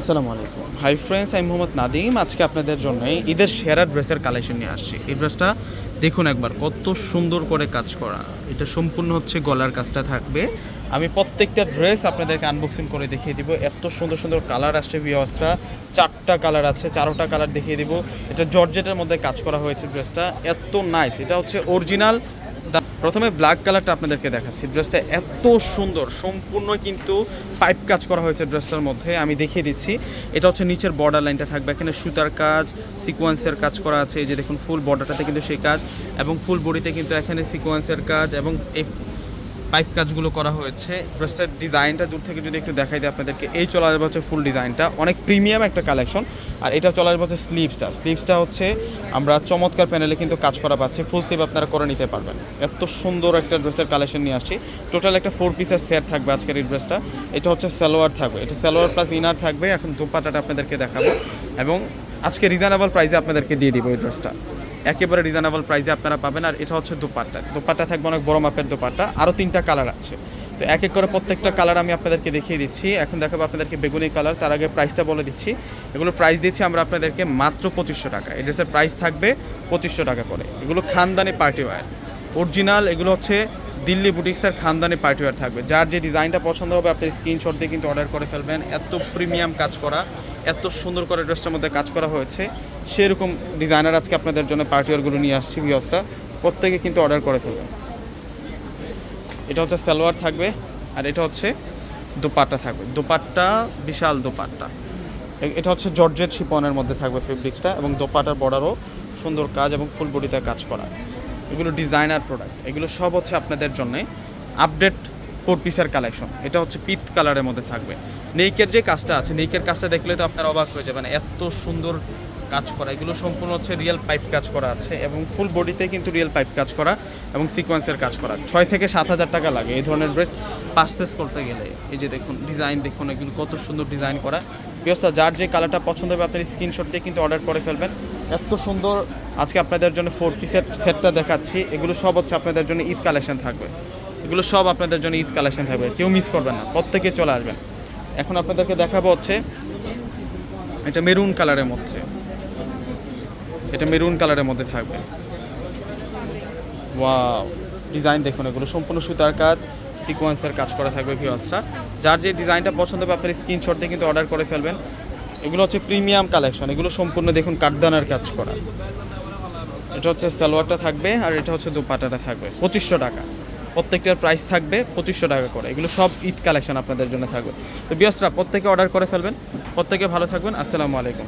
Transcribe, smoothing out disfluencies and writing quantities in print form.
আসসালামু আলাইকুম। Hi friends, আমি মোহাম্মদ নাদিম। আজকে আপনাদের জন্য ঈদের সেরা ড্রেসের কালেকশন নিয়ে আসছি। এই ড্রেসটা দেখুন একবার, কত সুন্দর করে কাজ করা। এটা সম্পূর্ণ হচ্ছে গলার কাজটা থাকবে। আমি প্রত্যেকটা ড্রেস আপনাদেরকে আনবক্সিং করে দেখিয়ে দিব। এত সুন্দর সুন্দর কালার আসছে ভিউয়ার্সরা, 4টা কালার আছে, 4টা কালার দেখিয়ে দিব। এটা জর্জেটের মধ্যে কাজ করা হয়েছে। ড্রেসটা এত নাইস, এটা হচ্ছে অরিজিনাল। প্রথমে ব্ল্যাক কালারটা আপনাদেরকে দেখাচ্ছি। ড্রেসটা এত সুন্দর, সম্পূর্ণ কিন্তু পাইপ কাজ করা হয়েছে ড্রেসটার মধ্যে। আমি দেখিয়ে দিচ্ছি। এটা হচ্ছে নিচের বর্ডার লাইনটা থাকবে, এখানে সুতার কাজ, সিকোয়েন্সের কাজ করা আছে। এই যে দেখুন, ফুল বর্ডারটাতে কিন্তু সেই কাজ, এবং ফুল বডিতে কিন্তু এখানে সিকোয়েন্সের কাজ এবং এই পাইপ কাজগুলো করা হয়েছে। ড্রেসটার ডিজাইনটা দূর থেকে যদি একটু দেখাই দিই আপনাদেরকে, এই চলে আসবে হচ্ছে ফুল ডিজাইনটা, অনেক প্রিমিয়াম একটা কালেকশন। আর এটা চলে আসবে হচ্ছে স্লিভসটা হচ্ছে আমরা চমৎকার প্যানেলে কিন্তু কাজ করা পাচ্ছি। ফুল স্লিভ আপনারা করে নিতে পারবেন। এত সুন্দর একটা ড্রেসের কালেকশন নিয়ে আসছি। টোটাল একটা 4 পিসের সেট থাকবে আজকের এই ড্রেসটা। এটা হচ্ছে সালোয়ার থাকবে, এটা সালোয়ার প্লাস ইনার থাকবে। এখন দোপাট্টাটা আপনাদেরকে দেখাবো, এবং আজকে রিজনেবল প্রাইসে আপনাদেরকে দিয়ে দিব এই ড্রেসটা। একেবারে রিজনেবল প্রাইসে আপনারা পাবেন। আর এটা হচ্ছে দোপাট্টা থাকবে অনেক বড় মাপের দোপাট্টা। আরও 3টা কালার আছে, তো এক এক করে প্রত্যেকটা কালার আমি আপনাদেরকে দেখিয়ে দিচ্ছি। এখন দেখাবো আপনাদেরকে বেগুনি কালার। তার আগে প্রাইসটা বলে দিচ্ছি। এগুলো প্রাইস দিচ্ছি আমরা আপনাদেরকে মাত্র 2500 টাকা। এই ড্রেসের প্রাইস থাকবে 2500 টাকা করে। এগুলো খানদানি পার্টি ওয়্যার অরিজিনাল, এগুলো হচ্ছে দিল্লি বুটিক্সের খানদানি পার্টি ওয়্যার থাকবে। যার যে ডিজাইনটা পছন্দ হবে আপনি স্ক্রিনশট দিয়ে কিন্তু অর্ডার করে ফেলবেন। এত প্রিমিয়াম কাজ করা, এত সুন্দর করে ড্রেসটার মধ্যে কাজ করা হয়েছে। সেরকম ডিজাইনার আজকে আপনাদের জন্য পার্টি ওয়্যারগুলো নিয়ে আসছি ভিউয়ার্সরা, প্রত্যেকে কিন্তু অর্ডার করে ফেলবেন। এটা হচ্ছে সালোয়ার থাকবে, আর এটা হচ্ছে দোপাট্টা থাকবে। দোপাট্টা বিশাল দোপাট্টা। এটা হচ্ছে জর্জেট শিপনের মধ্যে থাকবে ফেব্রিক্সটা, এবং দোপাট্টার বর্ডারও সুন্দর কাজ এবং ফুল বডিতে কাজ করা। এগুলো ডিজাইনার প্রোডাক্ট, এগুলো সব হচ্ছে আপনাদের জন্য আপডেট 4 পিসের কালেকশন। এটা হচ্ছে পিত কালারের মধ্যে থাকবে। নেইকের যে কাজটা আছে, নেইকের কাজটা দেখলে তো আপনারা অবাক হয়ে যাবেন, এত সুন্দর কাজ করা। এগুলো সম্পূর্ণ হচ্ছে রিয়েল পাইপ কাজ করা আছে, এবং ফুল বডিতে কিন্তু রিয়েল পাইপ কাজ করা এবং সিকোয়েন্সের কাজ করা। 6 থেকে 7 হাজার টাকা লাগে এই ধরনের ড্রেস পারচেস করতে গেলে। এই যে দেখুন ডিজাইন, দেখুন এগুলো কত সুন্দর ডিজাইন করা। ব্যবস্থা যার যে কালারটা পছন্দ হবে আপনি স্ক্রিনশট দিয়ে কিন্তু অর্ডার করে ফেলবেন। এত সুন্দর আজকে আপনাদের জন্য 4 পিসের সেটটা দেখাচ্ছি। এগুলো সব হচ্ছে আপনাদের জন্য ঈদ কালেকশন থাকবে। এগুলো সব আপনাদের জন্য ঈদ কালেকশন থাকবে, কেউ মিস করবেন না, প্রত্যেকে চলে আসবেন। এখন আপনাদেরকে দেখাবো হচ্ছে এটা মেরুন কালারের মধ্যে, এটা মেরুন কালারের মধ্যে থাকবে। ওয়াও, ডিজাইন দেখুন, এগুলো সম্পূর্ণ সুতার কাজ, সিকোয়েন্সের কাজ করা থাকবে ভিউয়ার্সরা। যার যে ডিজাইনটা পছন্দ হবে আপনার স্ক্রিনশট দিয়ে কিন্তু অর্ডার করে ফেলবেন। এগুলো হচ্ছে প্রিমিয়াম কালেকশন, এগুলো সম্পূর্ণ দেখুন কাঠদানার কাজ করা। এটা হচ্ছে সালোয়ারটা থাকবে, আর এটা হচ্ছে দোপাট্টাটা থাকবে 2500 টাকা। প্রত্যেকটার প্রাইস থাকবে 2500 টাকা করে। এগুলো সব ঈদ কালেকশন আপনাদের জন্য থাকবে। তো ভিউয়ার্সরা প্রত্যেকে অর্ডার করে ফেলবেন। প্রত্যেকে ভালো থাকবেন। আসসালামু আলাইকুম।